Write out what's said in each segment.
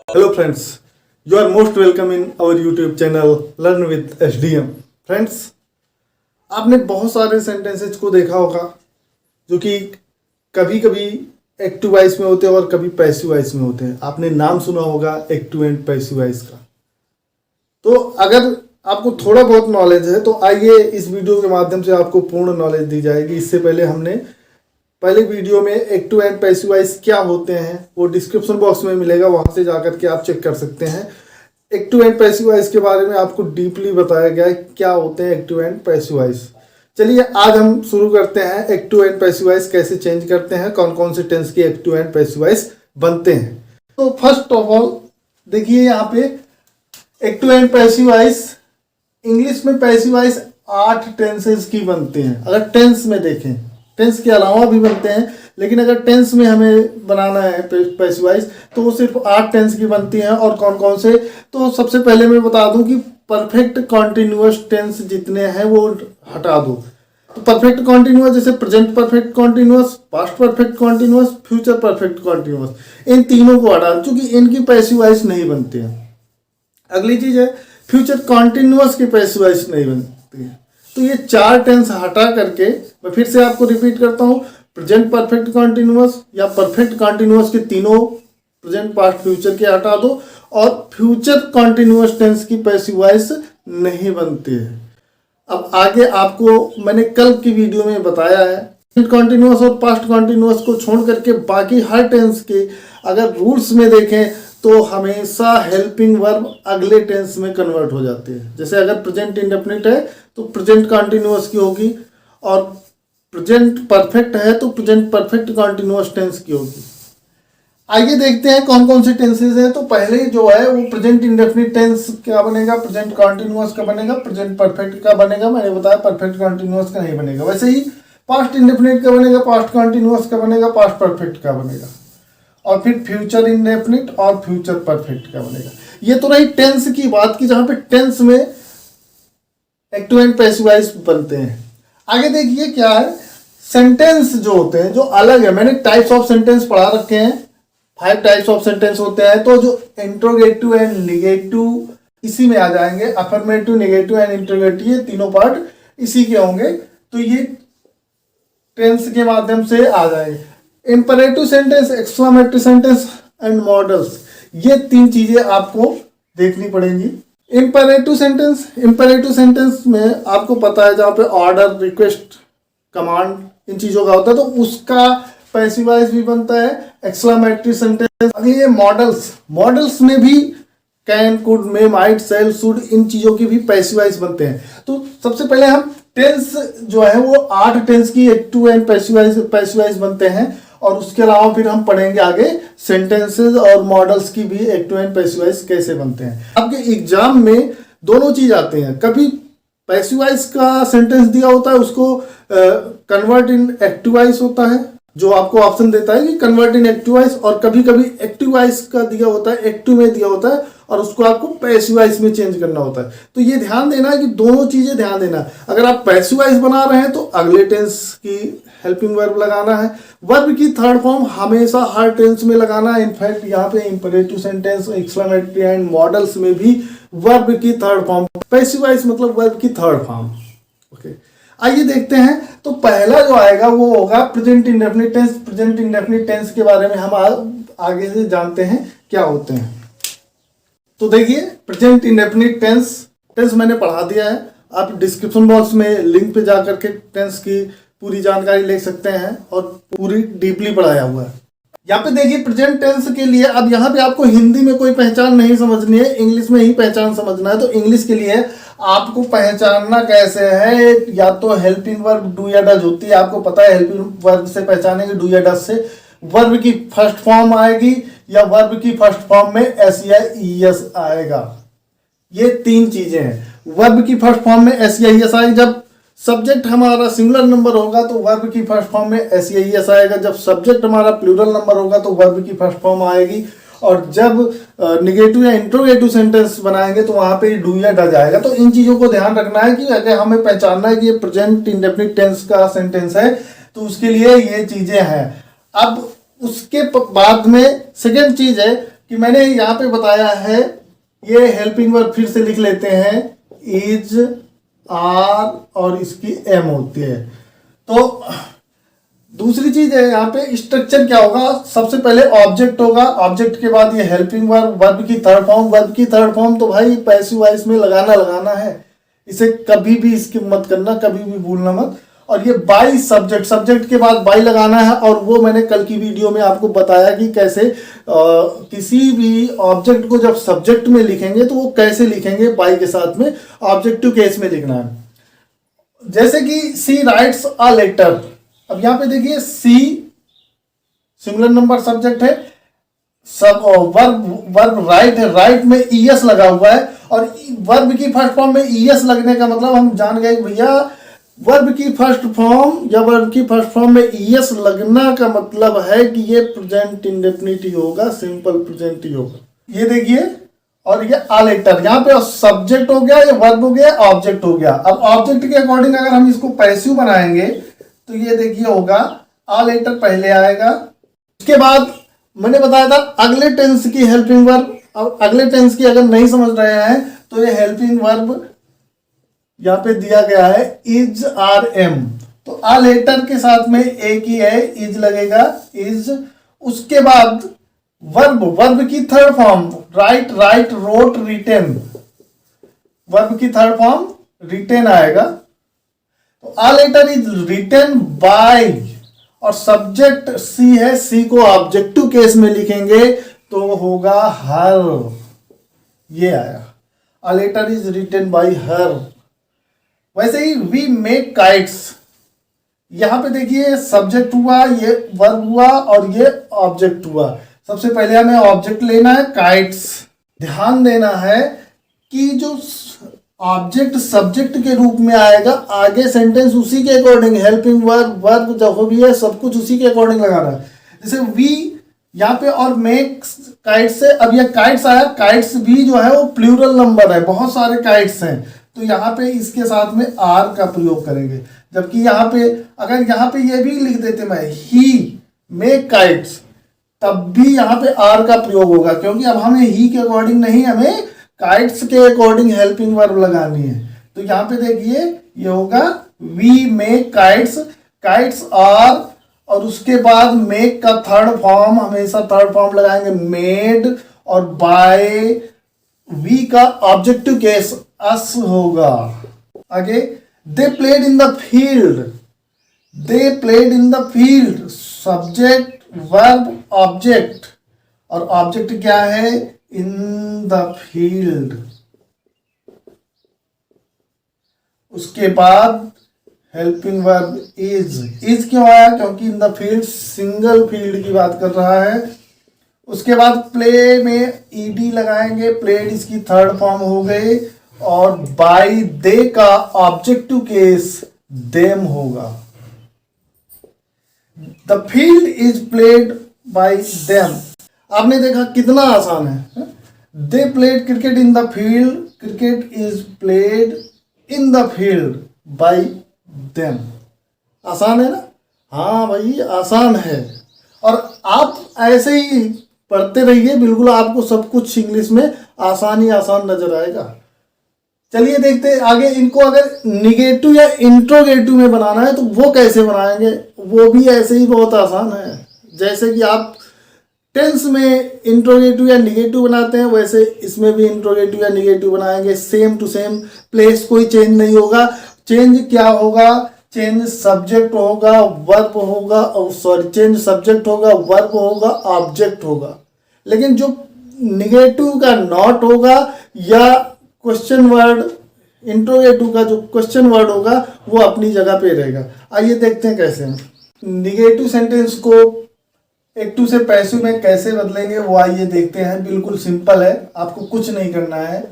Hello friends, you are most welcome in our YouTube channel Learn with SDM. Friends, आपने बहुत सारे sentences को देखा होगा जो कि कभी कभी एक्टिव वॉइस में होते हैं और कभी पैसिव वॉइस में होते हैं। आपने नाम सुना होगा एक्टिव एंड पैसिव वॉइस का। तो अगर आपको थोड़ा बहुत नॉलेज है तो आइए इस वीडियो के माध्यम से आपको पूर्ण नॉलेज दी जाएगी। इससे पहले हमने पहले वीडियो में एक्टिव एंड पैसिव वॉइस क्या होते हैं वो डिस्क्रिप्शन बॉक्स में मिलेगा, वहां से जाकर के आप चेक कर सकते हैं। एक्टिव एंड पैसिव वॉइस के बारे में आपको डीपली बताया गया है क्या होते हैं एक्टिव एंड पैसिव वॉइस। चलिए आज हम शुरू करते हैं एक्टिव एंड पैसिव वॉइस कैसे चेंज करते हैं, कौन कौन से टेंस की एक्टिव एंड पैसिव वॉइस बनते हैं। तो फर्स्ट ऑफ ऑल देखिए यहाँ पे active and passive voice, English में पैसिव वॉइस 8 टेंसेस की बनते हैं। अगर टेंस में देखें, टेंस के अलावा भी बनते हैं, लेकिन अगर टेंस में हमें बनाना है पैसिव वॉइस तो वो सिर्फ 8 टेंस की बनती हैं। और कौन कौन से, तो सबसे पहले मैं बता दूं कि परफेक्ट कॉन्टिन्यूअस टेंस जितने हैं वो हटा दो। तो परफेक्ट कॉन्टिन्यूअस जैसे present perfect continuous, past perfect continuous, future perfect continuous, इन तीनों को हटा दो क्योंकि इनकी पैसिव वॉइस नहीं बनती है। अगली चीज है फ्यूचर कॉन्टिन्यूअस की पैसिव वॉइस नहीं बनती है। तो ये 4 टेंस हटा करके मैं फिर से आपको रिपीट करता हूं, प्रेजेंट परफेक्ट कॉन्टिन्यूअस या परफेक्ट कॉन्टिन्यूअस के तीनों प्रेजेंट पास्ट फ्यूचर के हटा दो और फ्यूचर कॉन्टिन्यूअस टेंस की पैसिव वॉइस नहीं बनती है। अब आगे आपको मैंने कल की वीडियो में बताया है कॉन्टिन्यूअस और पास्ट कॉन्टिन्यूअस को छोड़ करके बाकी हर टेंस के अगर रूल्स में देखें तो हमेशा हेल्पिंग वर्ब अगले टेंस में कन्वर्ट हो जाते हैं। जैसे अगर प्रेजेंट इंडेफिनिट है तो प्रेजेंट कॉन्टिन्यूअस की होगी और प्रेजेंट परफेक्ट है तो प्रेजेंट परफेक्ट कॉन्टिन्यूअस टेंस की होगी। आइए देखते हैं कौन कौन से टेंसेस हैं। तो पहले जो है वो प्रेजेंट इंडेफिनिट टेंस क्या बनेगा, प्रेजेंट कॉन्टिन्यूअस का बनेगा, प्रेजेंट परफेक्ट का बनेगा। मैंने बताया परफेक्ट कॉन्टिन्यूअस का नहीं बनेगा। वैसे ही पास्ट इंडेफिनिट का बनेगा, पास्ट कॉन्टिन्यूअस का बनेगा, पास्ट परफेक्ट का बनेगा और फिर फ्यूचर इंडेफिनिट और फ्यूचर परफेक्ट का बनेगा। ये तो रही टेंस की बात की जहां पे टेंस में एक्टिव एंड पैसिव वॉइस बनते हैं। आगे देखिए क्या है, सेंटेंस जो होते हैं जो अलग है, मैंने टाइप्स ऑफ सेंटेंस पढ़ा रखे हैं। 5 टाइप्स ऑफ सेंटेंस होते हैं। तो जो इंट्रोगेटिव एंड निगेटिव इसी में आ जाएंगे, अफर्मेटिव, निगेटिव एंड इंट्रोगेटिव, ये तीनों पार्ट इसी के होंगे। तो ये टेंस के माध्यम से आ जाएंगे। Imperative sentence, exclamatory sentence and models, ये 3 चीजें आपको देखनी पड़ेंगी। इंपरेटिव सेंटेंस में आपको पता है जहां पे ऑर्डर, रिक्वेस्ट, कमांड, इन चीजों का होता है तो उसका पैसिव वॉइस भी बनता है। एक्सक्लेमेटरी सेंटेंस, अभी ये मॉडल्स में भी can, could, may, might, shall, should, इन चीजों की भी पैसिव वॉइस बनते हैं। तो सबसे पहले हम टेंस जो है वो 8 टेंस की एक्टिव एंड पैसिव वॉइस बनते हैं और उसके अलावा फिर हम पढ़ेंगे आगे सेंटेंसेस और मॉडल्स की भी एक्टिव एंड पैसिव वॉइस कैसे बनते हैं। आपके एग्जाम में दोनों चीज आते हैं, कभी पैसिव वॉइस का सेंटेंस दिया होता है उसको कन्वर्ट इन एक्टिव वॉइस होता है, जो आपको ऑप्शन देता है कि कन्वर्ट इन एक्टिव वॉइस, और कभी कभी एक्टिव वॉइस का दिया होता है, एक्टिव में दिया होता है और उसको आपको पैसिव वॉइस में चेंज करना होता है। तो ये ध्यान देना है कि दोनों चीजें ध्यान देना। अगर आप पैसिव वॉइस बना रहे हैं तो अगले टेंस की हेल्पिंग वर्ब लगाना है। वर्ब की थर्ड फॉर्म हमेशा हर टेंस में लगाना है। इनफैक्ट यहाँ पे imperative sentence, exclamatory and modals में भी वर्ब की थर्ड फॉर्म, पैसिव वॉइस मतलब वर्ब की थर्ड फॉर्म। ओके, आइए देखते हैं। तो पहला जो आएगा वो होगा present indefinite tense. Present indefinite tense के बारे में हम आगे से जानते हैं क्या होते हैं। तो देखिए प्रेजेंट इंडेफिनिट टेंस मैंने पढ़ा दिया है। आप डिस्क्रिप्शन बॉक्स में लिंक पे जाकर के टेंस की पूरी जानकारी ले सकते हैं और पूरी डीपली पढ़ाया हुआ है। यहाँ पे देखिए प्रेजेंट टेंस के लिए, अब यहाँ पे आपको हिंदी में कोई पहचान नहीं समझनी है, इंग्लिश में ही पहचान समझना है। तो इंग्लिश के लिए आपको पहचानना कैसे है, या तो हेल्पिंग वर्ब डू या डज होती है, आपको पता है हेल्पिंग वर्ब से पहचानेंगे, डू या डज से। वर्ब की फर्स्ट फॉर्म आएगी या वर्ब की फर्स्ट फॉर्म में एस या ईएस आएगा। ये 3 चीजें हैं। वर्ब की फर्स्ट फॉर्म में एस या ईएस आएगी। जब सब्जेक्ट हमारा सिंगुलर नंबर होगा तो वर्ब की फर्स्ट फॉर्म में एस या ईएस आएगा। जब सब्जेक्ट हमारा प्लूरल नंबर होगा तो वर्ब की फर्स्ट फॉर्म आएगी। और जब निगेटिव या इंट्रोगेटिव सेंटेंस बनाएंगे तो वहां पे डू या डज आएगा। तो इन चीजों को ध्यान रखना है कि अगर हमें पहचानना है कि ये प्रेजेंट इंडेफिनिट टेंस का सेंटेंस है तो उसके लिए ये चीजें हैं। अब उसके बाद में सेकेंड चीज है कि मैंने यहाँ पे बताया है, ये हेल्पिंग वर्ब फिर से लिख लेते हैं, इज, आर और इसकी एम होती है। तो दूसरी चीज है यहाँ पे स्ट्रक्चर क्या होगा, सबसे पहले ऑब्जेक्ट होगा, ऑब्जेक्ट के बाद ये हेल्पिंग वर्ब, वर्ब की थर्ड फॉर्म, वर्ब की थर्ड फॉर्म तो भाई पैसिव वॉइस में लगाना है, इसे कभी भी स्किप मत करना, कभी भी भूलना मत। और ये बाई सब्जेक्ट, सब्जेक्ट के बाद बाई लगाना है, और वो मैंने कल की वीडियो में आपको बताया कि कैसे किसी भी ऑब्जेक्ट को जब सब्जेक्ट में लिखेंगे तो वो कैसे लिखेंगे, बाई के साथ में ऑब्जेक्टिव केस में लिखना है। जैसे कि सी राइट्स अ लेटर, अब यहां पे देखिए सी सिंगुलर नंबर सब्जेक्ट है, सब वर्ब राइट है, राइट में ईएस लगा हुआ है, और वर्ब की फर्स्ट फॉर्म में ईएस लगने का मतलब हम जान गए भैया, वर्ब की फर्स्ट फॉर्म या वर्ब की फर्स्ट फॉर्म में ईएस लगना का मतलब है कि ये प्रेजेंट इंडेफिनिट होगा, सिंपल प्रेजेंट ही होगा। ये देखिए, और ये आ लेटर, यहाँ पे सब्जेक्ट हो गया, ये वर्ब हो गया, ऑब्जेक्ट हो गया। अब ऑब्जेक्ट के अकॉर्डिंग अगर हम इसको पैसिव बनाएंगे तो ये देखिए होगा, आ लेटर पहले आएगा, उसके बाद मैंने बताया था अगले टेंस की हेल्पिंग वर्ब। अब अगले टेंस की अगर नहीं समझ रहे हैं तो ये हेल्पिंग वर्ब यहाँ पे दिया गया है, इज, आर, एम, तो आ लेटर के साथ में एक ही है, इज लगेगा, इज। उसके बाद वर्ब, वर्ब की third form, right, right, wrote, written, verb की थर्ड फॉर्म रिटेन आएगा, तो a letter is written by, और सब्जेक्ट सी है, सी को ऑब्जेक्टिव केस में लिखेंगे तो होगा हर, ये आया, a letter is written by her. वैसे ही वी मेक काइट्स, यहां पे देखिए सब्जेक्ट हुआ, ये वर्ब हुआ और ये ऑब्जेक्ट हुआ। सबसे पहले हमें ऑब्जेक्ट लेना है काइट्स। ध्यान देना है कि जो ऑब्जेक्ट सब्जेक्ट के रूप में आएगा, आगे सेंटेंस उसी के अकॉर्डिंग, हेल्पिंग वर्ब, वर्ब जो भी है सब कुछ उसी के अकॉर्डिंग लगाना है। जैसे वी यहाँ पे और मेक काइट्स से, अब ये काइट्स आया, काइट्स भी जो है वो प्लूरल नंबर है, बहुत सारे काइट्स हैं, तो यहाँ पे इसके साथ में आर का प्रयोग करेंगे। जबकि यहाँ पे अगर यहाँ पे ये भी लिख देते मैं, ही मेक काइट्स, तब भी यहाँ पे आर का प्रयोग होगा, क्योंकि अब हमें ही के अकॉर्डिंग नहीं, हमें काइट्स के अकॉर्डिंग हेल्पिंग वर्ब लगानी है। तो यहाँ पे देखिए ये होगा we make kites, kites are, और उसके बाद मेक का थर्ड फॉर्म, हमेशा थर्ड फॉर्म लगाएंगे, मेड, और बाय, वी का ऑब्जेक्टिव केस अस होगा। आगे they played in the field, they played in the field, subject, verb, object, और ऑब्जेक्ट क्या है, इन द फील्ड। उसके बाद हेल्पिंग वर्ब इज, इज क्यों आया, क्योंकि इन द फील्ड सिंगल फील्ड की बात कर रहा है। उसके बाद प्ले में ईडी लगाएंगे, प्लेड इसकी थर्ड फॉर्म हो गई, और बाय दे का ऑब्जेक्टिव केस देम होगा। The field is played by them, आपने देखा कितना आसान है। They played cricket in the field, cricket is played in the field bye them. आसान है ना, हाँ भाई आसान है। और आप ऐसे ही पढ़ते रहिए, बिल्कुल आपको सब कुछ इंग्लिश में आसान ही आसान नजर आएगा। चलिए देखते हैं आगे, इनको अगर निगेटिव या इंट्रोगेटिव में बनाना है तो वो कैसे बनाएंगे, वो भी ऐसे ही बहुत आसान है। जैसे कि आप टेंस में इंट्रोगेटिव या निगेटिव बनाते हैं, वैसे इसमें भी इंट्रोगेटिव या निगेटिव बनाएंगे, सेम टू सेम, प्लेस कोई चेंज नहीं होगा। चेंज क्या होगा, चेंज सब्जेक्ट होगा, वर्ब होगा, सॉरी चेंज सब्जेक्ट होगा, वर्ब होगा, ऑब्जेक्ट होगा। लेकिन जो निगेटिव का नॉट होगा या क्वेश्चन वर्ड, इंट्रोगेटिव का जो क्वेश्चन वर्ड होगा वो अपनी जगह पे रहेगा। आइए देखते हैं कैसे निगेटिव सेंटेंस को एक्टिव से पैसिव में कैसे बदलेंगे, वो आइए देखते हैं। बिल्कुल सिंपल है, आपको कुछ नहीं करना है,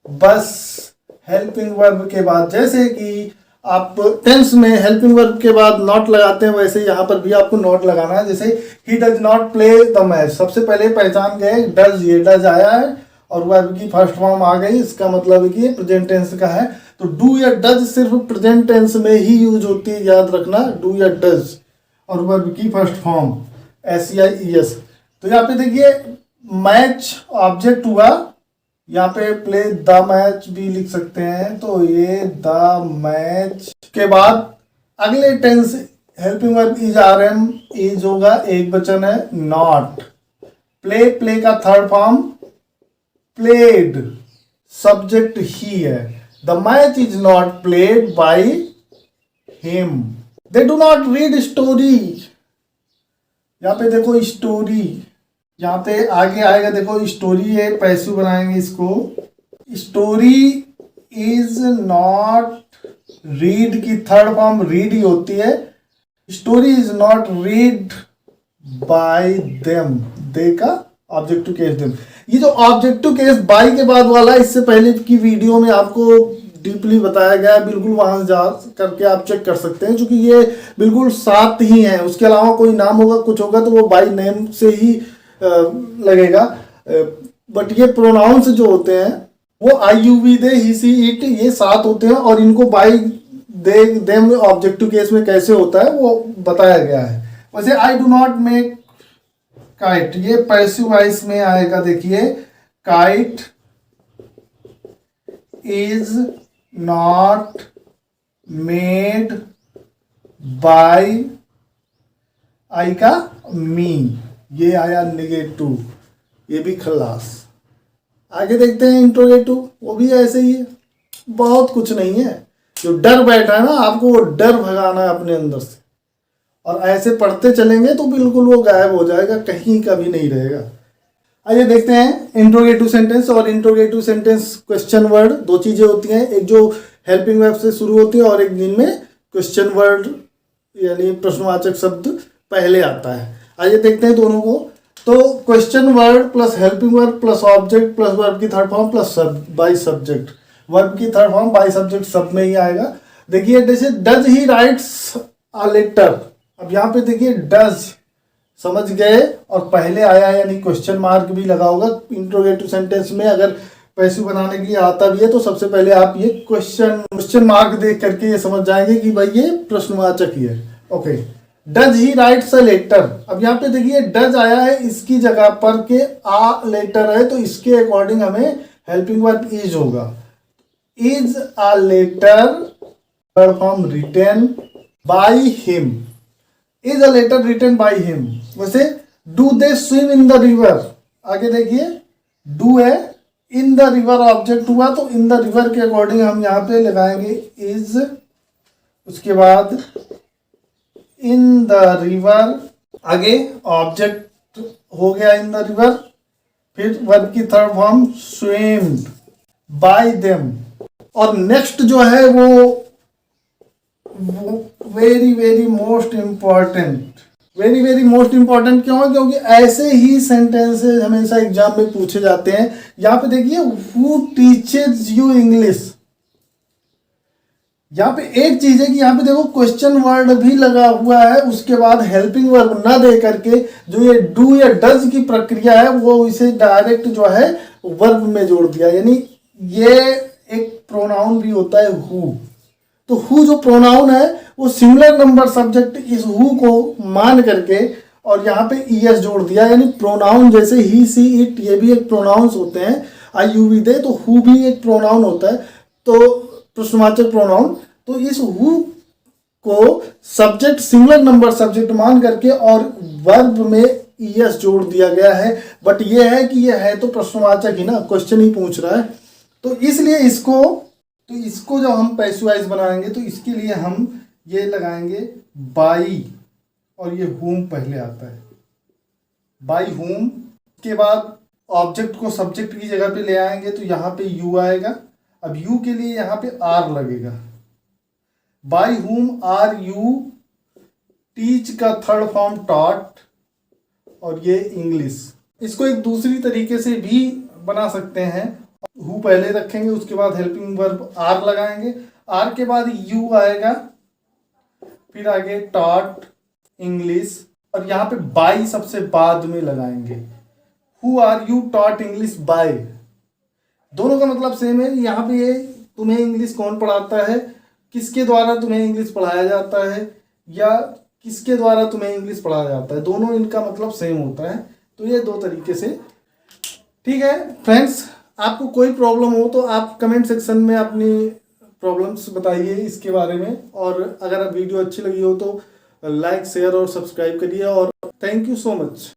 बस हेल्पिंग वर्ब के बाद, जैसे कि आप टेंस में हेल्पिंग वर्ब के बाद नॉट लगाते हैं, वैसे यहाँ पर भी आपको नॉट लगाना है। जैसे he does not play the match, सबसे पहले पहचान गए डज, ये डज आया है और वर्ब की फर्स्ट फॉर्म आ गई, इसका मतलब है कि ये प्रेजेंट टेंस का है। तो डू या डज सिर्फ प्रेजेंट टेंस में ही यूज होती है, याद रखना, डू या डज, और वर्ब की फर्स्ट फॉर्म SEIES। तो यहाँ पे देखिए मैच ऑब्जेक्ट हुआ, यहाँ पे प्ले द मैच भी लिख सकते हैं, तो ये द मैच के बाद अगले tense helping verb is are am, is होगा, एक वचन है, नॉट। प्ले, प्ले का थर्ड फॉर्म प्लेड, सब्जेक्ट ही है। The match is not played by him. They do not read story, यहाँ पे देखो स्टोरी, यहाँ पे आगे आएगा, देखो स्टोरी है, पैसिव बनाएंगे इसको। स्टोरी इज नॉट रीड की थर्ड फॉर्म रीड ही होती है। Story is not read by them, they का ऑब्जेक्टिव केस देम। ये जो ऑब्जेक्टिव केस बाय के बाद वाला, इससे पहले की वीडियो में आपको डीपली बताया गया है, बिल्कुल वहां जा करके आप चेक कर सकते हैं, क्योंकि ये बिल्कुल साथ ही है। उसके अलावा कोई नाम होगा, कुछ होगा, तो वो बाय नेम से ही लगेगा। बट ये प्रोनाउंस जो होते हैं वो I you we they he she it, ये साथ होते हैं, और इनको by they them objective case में कैसे होता है वो बताया गया है। वैसे I do not make kite, ये पैसिव वॉइस में आएगा। देखिए, kite is not made by I का मी, ये आया नेगेटिव, ये भी खल्लास। आगे देखते हैं इंट्रोगेटिव, वो भी ऐसे ही है, बहुत कुछ नहीं है। जो डर बैठा है ना, आपको वो डर भगाना है अपने अंदर से, और ऐसे पढ़ते चलेंगे तो बिल्कुल वो गायब हो जाएगा, कहीं का भी नहीं रहेगा। आइए देखते हैं इंट्रोगेटिव सेंटेंस और इंट्रोगेटिव सेंटेंस क्वेश्चन वर्ड, दो चीजें होती हैं, एक जो हेल्पिंग वर्ब से शुरू होती है और एक जिनमें क्वेश्चन वर्ड यानी प्रश्नवाचक शब्द पहले आता है। आइए देखते हैं दोनों को। तो question word plus helping verb plus object plus verb की third form plus by subject, verb की थर्ड फॉर्म बाय सब्जेक्ट सब में ही आएगा। देखिए, जैसे does he writes a letter, अब यहाँ पे देखिए डज समझ गए, और पहले आया यानी क्वेश्चन मार्क भी लगा होगा। इंट्रोगेटिव सेंटेंस में अगर पैसिव बनाने के लिए आता भी है तो सबसे पहले आप ये क्वेश्चन मार्क देख करके ये समझ जाएंगे कि भाई ये प्रश्नवाचक ही है। Okay, does he writes a letter, अब यहाँ पे देखिए डज आया है, इसकी जगह पर के आ लेटर है, तो इसके अकॉर्डिंग हमें हेल्पिंग वर्ब इज होगा। Is a letter form written by him, is a letter written by him. वैसे do they swim in the river, आगे देखिए डू है, इन द रिवर ऑब्जेक्ट हुआ, तो इन द रिवर के अकॉर्डिंग हम यहाँ पे लगाएंगे इज, उसके बाद इन द रिवर, आगे ऑब्जेक्ट हो गया इन द रिवर, फिर वर्ब की थर्ड फॉर्म स्विम्ड बाय देम। और नेक्स्ट जो है वो very very most important, very very most important क्यों है? क्योंकि ऐसे ही सेंटेंसेस हमेशा एग्जाम में पूछे जाते हैं। यहाँ पे देखिए हु टीचेज यू इंग्लिश, यहाँ पे एक चीज है कि यहाँ पे देखो क्वेश्चन वर्ड भी लगा हुआ है, उसके बाद हेल्पिंग वर्ब ना दे करके जो ये डू या डज की प्रक्रिया है वो इसे डायरेक्ट जो है वर्ब में जोड़ दिया, यानी ये एक प्रोनाउन भी होता है हु। तो हु जो प्रोनाउन है वो सिंगुलर नंबर सब्जेक्ट इस हु को मान करके और यहाँ पे ईएस जोड़ दिया, यानी प्रोनाउन जैसे ही सी इट ये भी एक प्रोनाउंस होते हैं, आई यू वी दे, तो हु भी एक प्रोनाउन होता है, तो प्रश्नवाचक प्रोनाउन। तो इस who co subject singular number subject मान करके और वर्ब में ईएस जोड़ दिया गया है। बट ये है कि ये है तो प्रश्नवाचक ही ना, क्वेश्चन ही पूछ रहा है, तो इसलिए इसको जब हम पैसिवाइज बनाएंगे तो इसके लिए हम ये लगाएंगे बाई, और ये होम पहले आता है, बाई होम के बाद ऑब्जेक्ट को सब्जेक्ट की जगह पे ले आएंगे तो यहाँ पे यू आएगा। अब यू के लिए यहाँ पे आर लगेगा, by whom are you, teach का थर्ड फॉर्म टॉट, और ये इंग्लिश। इसको एक दूसरी तरीके से भी बना सकते हैं, हु पहले रखेंगे उसके बाद हेल्पिंग वर्ब आर लगाएंगे, आर के बाद यू आएगा, फिर आगे टॉट इंग्लिश, और यहाँ पे बाई सबसे बाद में लगाएंगे। Who are you taught English by, दोनों का मतलब सेम है। यहाँ पे ये तुम्हें इंग्लिश कौन पढ़ाता है, किसके द्वारा तुम्हें इंग्लिश पढ़ाया जाता है, या किसके द्वारा तुम्हें इंग्लिश पढ़ाया जाता है, दोनों इनका मतलब सेम होता है। तो ये दो तरीके से ठीक है फ्रेंड्स, आपको कोई प्रॉब्लम हो तो आप कमेंट सेक्शन में अपनी प्रॉब्लम्स बताइए इसके बारे में, और अगर वीडियो अच्छी लगी हो तो लाइक शेयर और सब्सक्राइब करिए, और थैंक यू सो मच।